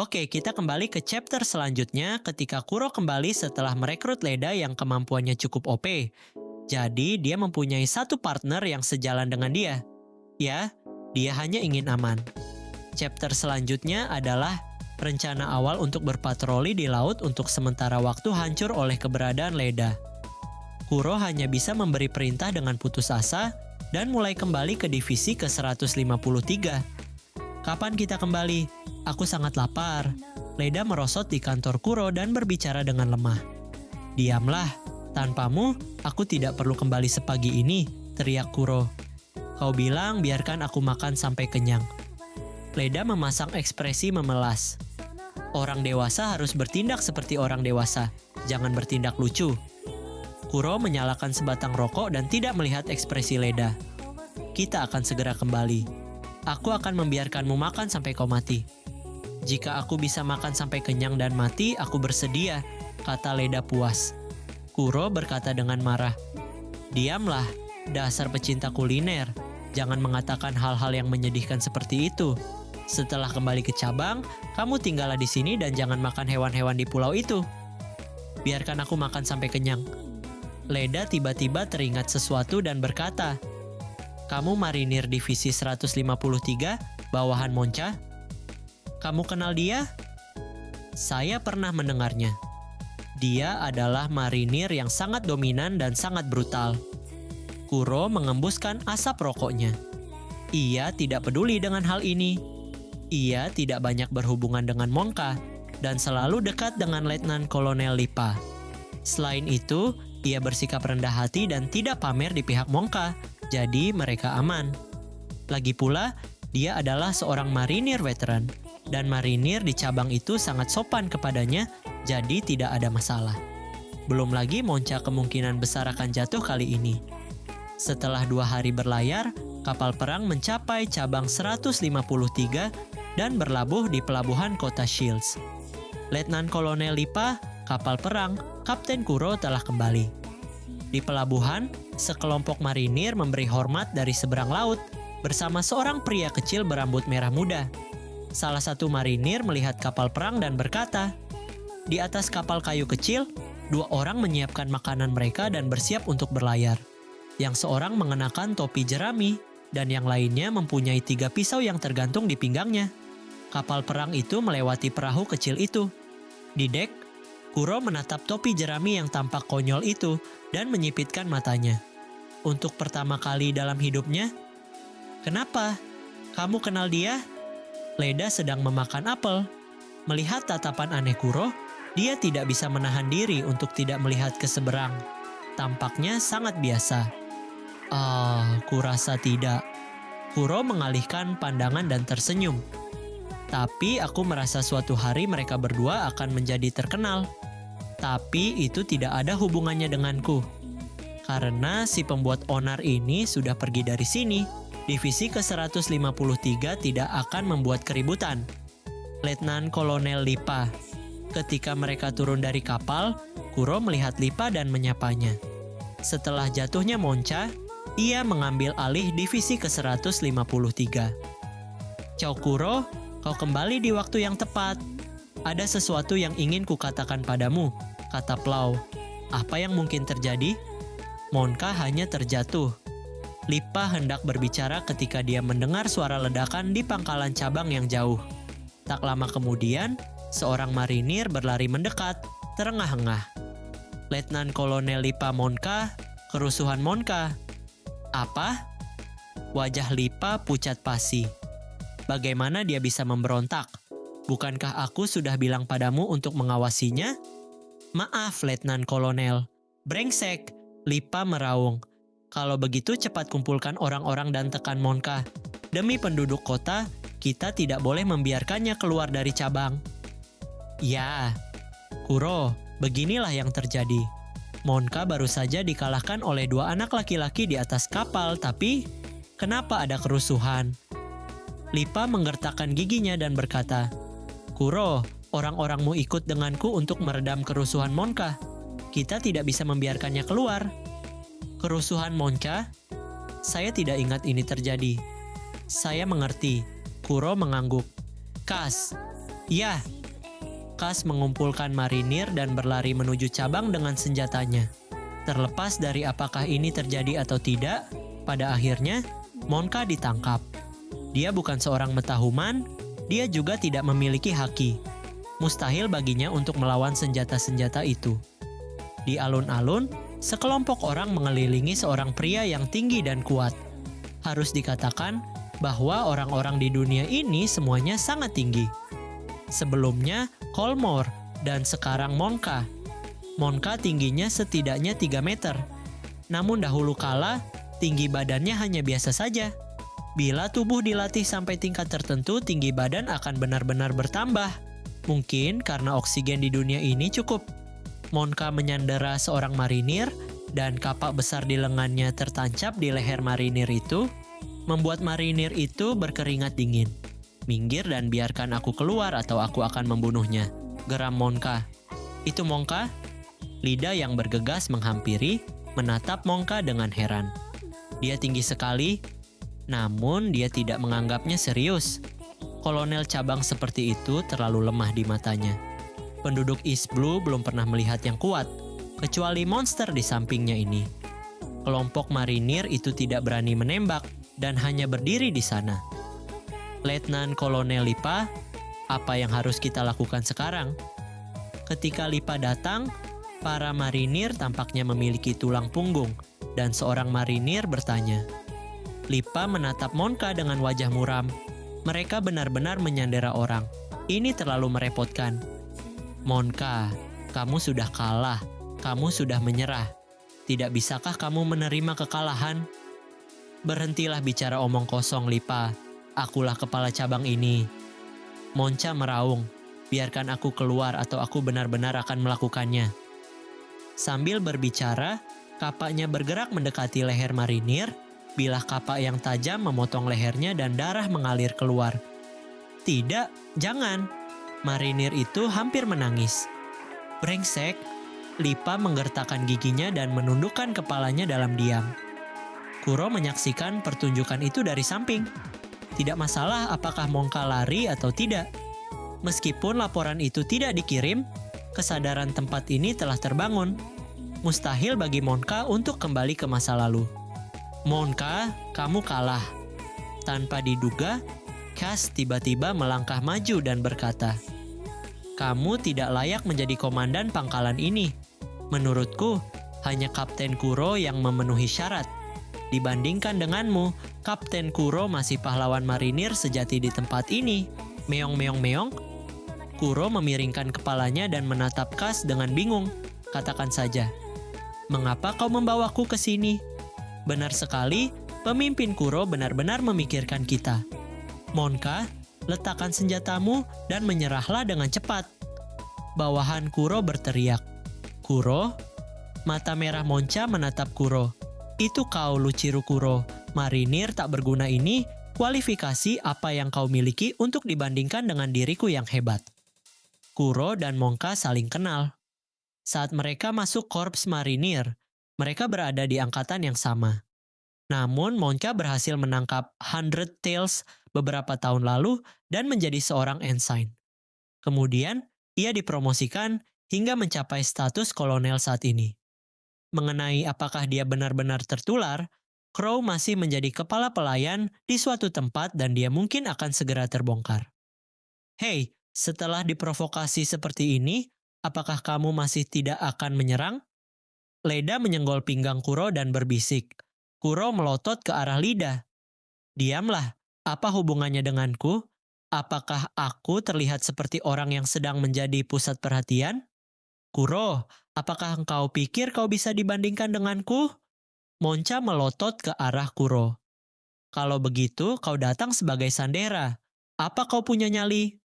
Oke, kita kembali ke chapter selanjutnya ketika Kuro kembali setelah merekrut Leda yang kemampuannya cukup OP. Jadi, dia mempunyai satu partner yang sejalan dengan dia. Ya, dia hanya ingin aman. Chapter selanjutnya adalah rencana awal untuk berpatroli di laut untuk sementara waktu hancur oleh keberadaan Leda. Kuro hanya bisa memberi perintah dengan putus asa dan mulai kembali ke divisi ke-153. Kapan kita kembali? Aku sangat lapar. Leda merosot di kantor Kuro dan berbicara dengan lemah. Diamlah, tanpamu aku tidak perlu kembali sepagi ini, teriak Kuro. Kau bilang biarkan aku makan sampai kenyang. Leda memasang ekspresi memelas. Orang dewasa harus bertindak seperti orang dewasa, jangan bertindak lucu. Kuro menyalakan sebatang rokok dan tidak melihat ekspresi Leda. Kita akan segera kembali. Aku akan membiarkanmu makan sampai kau mati. Jika aku bisa makan sampai kenyang dan mati, aku bersedia, kata Leda puas. Kuro berkata dengan marah. Diamlah, dasar pecinta kuliner. Jangan mengatakan hal-hal yang menyedihkan seperti itu. Setelah kembali ke cabang, kamu tinggallah di sini dan jangan makan hewan-hewan di pulau itu. Biarkan aku makan sampai kenyang. Leda tiba-tiba teringat sesuatu dan berkata, kamu marinir divisi 153, bawahan Monca? Kamu kenal dia? Saya pernah mendengarnya. Dia adalah marinir yang sangat dominan dan sangat brutal. Kuro mengembuskan asap rokoknya. Ia tidak peduli dengan hal ini. Ia tidak banyak berhubungan dengan Monka dan selalu dekat dengan Letnan Kolonel Lipa. Selain itu, ia bersikap rendah hati dan tidak pamer di pihak Monka. Jadi mereka aman. Lagi pula, dia adalah seorang marinir veteran. Dan marinir di cabang itu sangat sopan kepadanya, jadi tidak ada masalah. Belum lagi Monca kemungkinan besar akan jatuh kali ini. Setelah 2 hari berlayar, kapal perang mencapai cabang 153 dan berlabuh di pelabuhan kota Shields. Letnan Kolonel Lipa, kapal perang, Kapten Kuro telah kembali. Di pelabuhan, sekelompok marinir memberi hormat dari seberang laut bersama seorang pria kecil berambut merah muda. Salah satu marinir melihat kapal perang dan berkata, di atas kapal kayu kecil, 2 orang menyiapkan makanan mereka dan bersiap untuk berlayar. Yang seorang mengenakan topi jerami dan yang lainnya mempunyai 3 pisau yang tergantung di pinggangnya. Kapal perang itu melewati perahu kecil itu. Di dek, Kuro menatap topi jerami yang tampak konyol itu dan menyipitkan matanya. Untuk pertama kali dalam hidupnya, kenapa? Kamu kenal dia? Leda sedang memakan apel. Melihat tatapan aneh Kuro, dia tidak bisa menahan diri untuk tidak melihat ke seberang. Tampaknya sangat biasa. Kurasa tidak. Kuro mengalihkan pandangan dan tersenyum. Tapi aku merasa suatu hari mereka berdua akan menjadi terkenal. Tapi itu tidak ada hubungannya denganku. Karena si pembuat onar ini sudah pergi dari sini, divisi ke-153 tidak akan membuat keributan. Letnan Kolonel Lipa. Ketika mereka turun dari kapal, Kuro melihat Lipa dan menyapanya. Setelah jatuhnya Monca, ia mengambil alih divisi ke-153. Ciao Kuro, kau kembali di waktu yang tepat. Ada sesuatu yang ingin kukatakan padamu, kata Plau. Apa yang mungkin terjadi? Monka hanya terjatuh. Lipa hendak berbicara ketika dia mendengar suara ledakan di pangkalan cabang yang jauh. Tak lama kemudian, seorang marinir berlari mendekat, terengah-engah. Letnan Kolonel Lipa Monka, kerusuhan Monka. Apa? Wajah Lipa pucat pasi. Bagaimana dia bisa memberontak? Bukankah aku sudah bilang padamu untuk mengawasinya? Maaf, Letnan Kolonel. Brengsek, Lipa meraung. Kalau begitu cepat kumpulkan orang-orang dan tekan Monka. Demi penduduk kota, kita tidak boleh membiarkannya keluar dari cabang. Ya, Kuro, beginilah yang terjadi. Monka baru saja dikalahkan oleh 2 anak laki-laki di atas kapal, tapi kenapa ada kerusuhan? Lipa menggertakkan giginya dan berkata, Kuro, orang-orangmu ikut denganku untuk meredam kerusuhan Monka. Kita tidak bisa membiarkannya keluar. Kerusuhan Monca? Saya tidak ingat ini terjadi. Saya mengerti. Kuro mengangguk. Kas, Ya, Kas mengumpulkan marinir dan berlari menuju cabang dengan senjatanya. Terlepas dari apakah ini terjadi atau tidak, pada akhirnya Monka ditangkap. Dia bukan seorang metahuman, dia juga tidak memiliki haki. Mustahil baginya untuk melawan senjata-senjata itu. Di alun-alun, sekelompok orang mengelilingi seorang pria yang tinggi dan kuat. Harus dikatakan bahwa orang-orang di dunia ini semuanya sangat tinggi. Sebelumnya Kolmor dan sekarang Monka. Monka tingginya setidaknya 3 meter. Namun dahulu kala, tinggi badannya hanya biasa saja. Bila tubuh dilatih sampai tingkat tertentu, tinggi badan akan benar-benar bertambah. Mungkin karena oksigen di dunia ini cukup. Monka menyandera seorang marinir, dan kapak besar di lengannya tertancap di leher marinir itu, membuat marinir itu berkeringat dingin. Minggir dan biarkan aku keluar atau aku akan membunuhnya, geram Monka. Itu Monka? Lidah yang bergegas menghampiri, menatap Monka dengan heran. Dia tinggi sekali, namun dia tidak menganggapnya serius. Kolonel cabang seperti itu terlalu lemah di matanya. Penduduk East Blue belum pernah melihat yang kuat, kecuali monster di sampingnya ini. Kelompok marinir itu tidak berani menembak dan hanya berdiri di sana. Letnan Kolonel Lipa, apa yang harus kita lakukan sekarang? Ketika Lipa datang, para marinir tampaknya memiliki tulang punggung, dan seorang marinir bertanya. Lipa menatap Monka dengan wajah muram. Mereka benar-benar menyandera orang. Ini terlalu merepotkan. Monka, kamu sudah kalah. Kamu sudah menyerah. Tidak bisakah kamu menerima kekalahan? Berhentilah bicara omong kosong, Lipa. Akulah kepala cabang ini. Monca meraung. Biarkan aku keluar atau aku benar-benar akan melakukannya. Sambil berbicara, kapaknya bergerak mendekati leher marinir. Bilah kapak yang tajam memotong lehernya dan darah mengalir keluar. Tidak, jangan. Marinir itu hampir menangis. Brengsek. Lipa menggertakkan giginya dan menundukkan kepalanya dalam diam. Kuro menyaksikan pertunjukan itu dari samping. Tidak masalah apakah Monka lari atau tidak. Meskipun laporan itu tidak dikirim, kesadaran tempat ini telah terbangun. Mustahil bagi Monka untuk kembali ke masa lalu. Monka, kamu kalah. Tanpa diduga, Kas tiba-tiba melangkah maju dan berkata, kamu tidak layak menjadi komandan pangkalan ini. Menurutku, hanya Kapten Kuro yang memenuhi syarat. Dibandingkan denganmu, Kapten Kuro masih pahlawan marinir sejati di tempat ini. Meong meong meong. Kuro memiringkan kepalanya dan menatap Kas dengan bingung. Katakan saja, mengapa kau membawaku ke sini? Benar sekali, pemimpin Kuro benar-benar memikirkan kita. Monka, letakkan senjatamu dan menyerahlah dengan cepat. Bawahan Kuro berteriak. Kuro? Mata merah Monca menatap Kuro. Itu kau, Luciru Kuro. Marinir tak berguna ini, kualifikasi apa yang kau miliki untuk dibandingkan dengan diriku yang hebat. Kuro dan Monka saling kenal. Saat mereka masuk korps marinir, mereka berada di angkatan yang sama. Namun Monka berhasil menangkap 100 Tails beberapa tahun lalu dan menjadi seorang ensign. Kemudian, ia dipromosikan hingga mencapai status kolonel saat ini. Mengenai apakah dia benar-benar tertular, Crow masih menjadi kepala pelayan di suatu tempat dan dia mungkin akan segera terbongkar. Hei, setelah diprovokasi seperti ini, apakah kamu masih tidak akan menyerang? Leda menyenggol pinggang Kuro dan berbisik. Kuro melotot ke arah Lida. Diamlah, apa hubungannya denganku? Apakah aku terlihat seperti orang yang sedang menjadi pusat perhatian? Kuro, apakah engkau pikir kau bisa dibandingkan denganku? Monca melotot ke arah Kuro. Kalau begitu, kau datang sebagai sandera. Apa kau punya nyali?